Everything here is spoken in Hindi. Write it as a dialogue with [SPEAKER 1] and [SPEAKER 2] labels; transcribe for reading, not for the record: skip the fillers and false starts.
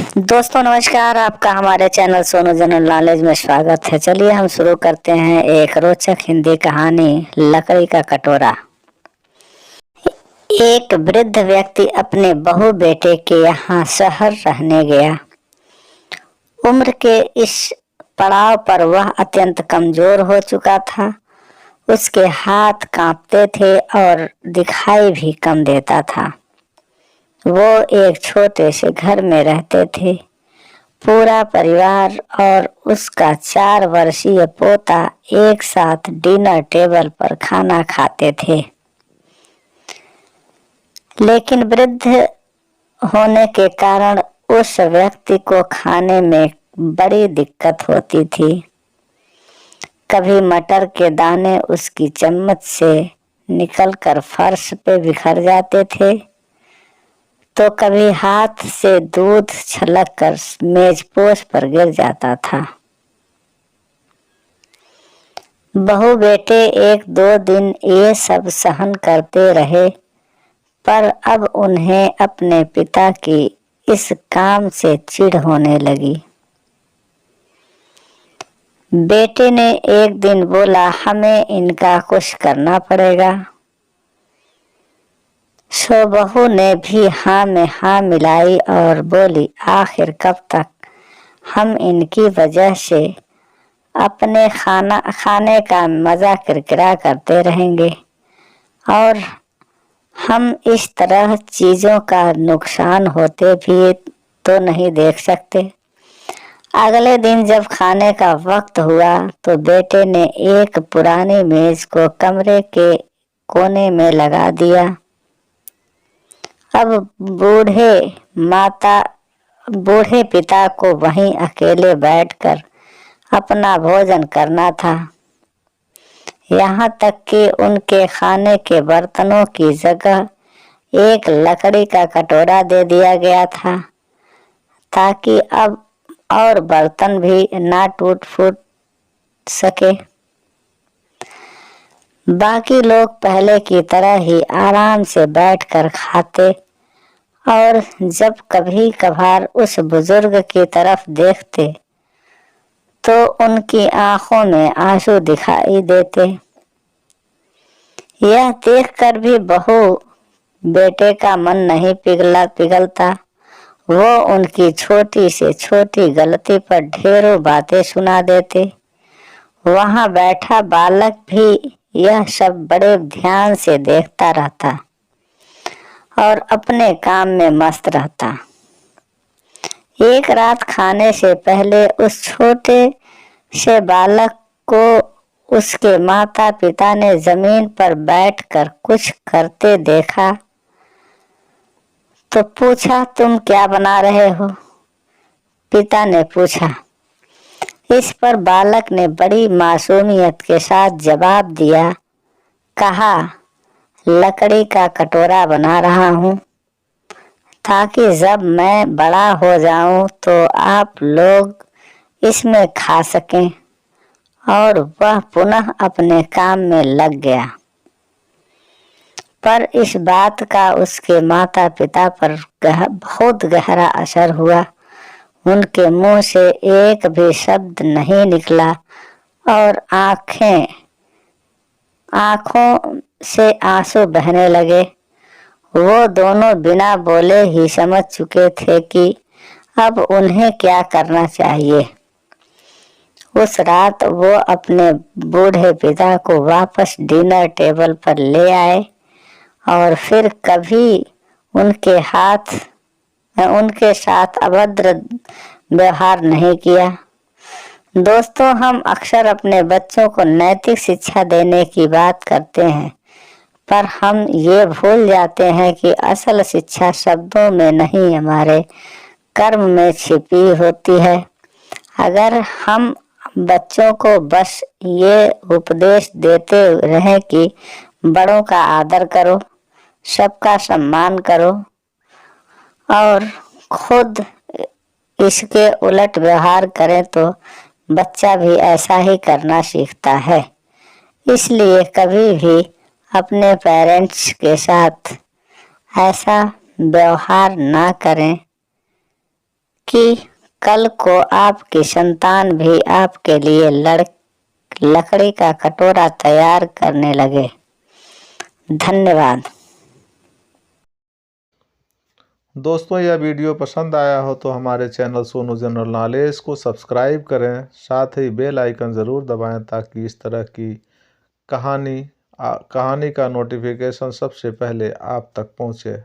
[SPEAKER 1] दोस्तों नमस्कार, आपका हमारे चैनल सोनू जनरल नॉलेज में स्वागत है। चलिए हम शुरू करते हैं एक रोचक हिंदी कहानी, लकड़ी का कटोरा। एक वृद्ध व्यक्ति अपने बहू बेटे के यहाँ शहर रहने गया। उम्र के इस पड़ाव पर वह अत्यंत कमजोर हो चुका था। उसके हाथ कांपते थे और दिखाई भी कम देता था। वो एक छोटे से घर में रहते थे। पूरा परिवार और उसका 4 वर्षीय पोता एक साथ डिनर टेबल पर खाना खाते थे। लेकिन वृद्ध होने के कारण उस व्यक्ति को खाने में बड़ी दिक्कत होती थी। कभी मटर के दाने उसकी चम्मच से निकलकर फर्श पे बिखर जाते थे, तो कभी हाथ से दूध छलककर मेजपोश पर गिर जाता था। बहू बेटे 1-2 दिन ये सब सहन करते रहे, पर अब उन्हें अपने पिता की इस काम से चिढ़ होने लगी। बेटे ने एक दिन बोला, हमें इनका कुछ करना पड़ेगा। सो बहू ने भी हाँ में हाँ मिलाई और बोली, आखिर कब तक हम इनकी वजह से अपने खाने का मजा किरकिरा करते रहेंगे और हम इस तरह चीजों का नुकसान होते भी तो नहीं देख सकते। अगले दिन जब खाने का वक्त हुआ तो बेटे ने एक पुरानी मेज को कमरे के कोने में लगा दिया। अब बूढ़े पिता को वहीं अकेले बैठकर अपना भोजन करना था। यहाँ तक कि उनके खाने के बर्तनों की जगह एक लकड़ी का कटोरा दे दिया गया था, ताकि अब और बर्तन भी ना टूट फूट सके। बाकी लोग पहले की तरह ही आराम से बैठकर खाते और जब कभी कभार उस बुजुर्ग की तरफ देखते तो उनकी आंखों में आंसू दिखाई देते। यह देखकर भी बहू बेटे का मन नहीं पिघलता। वो उनकी छोटी से छोटी गलती पर ढेरों बातें सुना देते। वहां बैठा बालक भी यह सब बड़े ध्यान से देखता रहता और अपने काम में मस्त रहता। एक रात खाने से पहले उस छोटे से बालक को उसके माता पिता ने जमीन पर बैठकर कुछ करते देखा तो पूछा, तुम क्या बना रहे हो? पिता ने पूछा। इस पर बालक ने बड़ी मासूमियत के साथ जवाब दिया, कहा, लकड़ी का कटोरा बना रहा हूँ ताकि जब मैं बड़ा हो जाऊं तो आप लोग इसमें खा सकें। और वह पुनः अपने काम में लग गया। पर इस बात का उसके माता पिता पर बहुत गहरा असर हुआ। उनके मुंह से एक भी शब्द नहीं निकला और आंखों से आंसू बहने लगे। वो दोनों बिना बोले ही समझ चुके थे कि अब उन्हें क्या करना चाहिए। उस रात वो अपने बूढ़े पिता को वापस डिनर टेबल पर ले आए और फिर कभी उनके साथ अभद्र व्यवहार नहीं किया। दोस्तों, हम अक्सर अपने बच्चों को नैतिक शिक्षा देने की बात करते हैं, पर हम ये भूल जाते हैं कि असल शिक्षा शब्दों में नहीं, हमारे कर्म में छिपी होती है। अगर हम बच्चों को बस ये उपदेश देते रहें कि बड़ों का आदर करो, सबका सम्मान करो और खुद इसके उलट व्यवहार करें, तो बच्चा भी ऐसा ही करना सीखता है। इसलिए कभी भी अपने पेरेंट्स के साथ ऐसा व्यवहार ना करें कि कल को आपकी संतान भी आपके लिए लकड़ी का कटोरा तैयार करने लगे। धन्यवाद।
[SPEAKER 2] दोस्तों, यह वीडियो पसंद आया हो तो हमारे चैनल सोनू जनरल नॉलेज को सब्सक्राइब करें, साथ ही बेल आइकन ज़रूर दबाएं ताकि इस तरह की कहानी का नोटिफिकेशन सबसे पहले आप तक पहुंचे।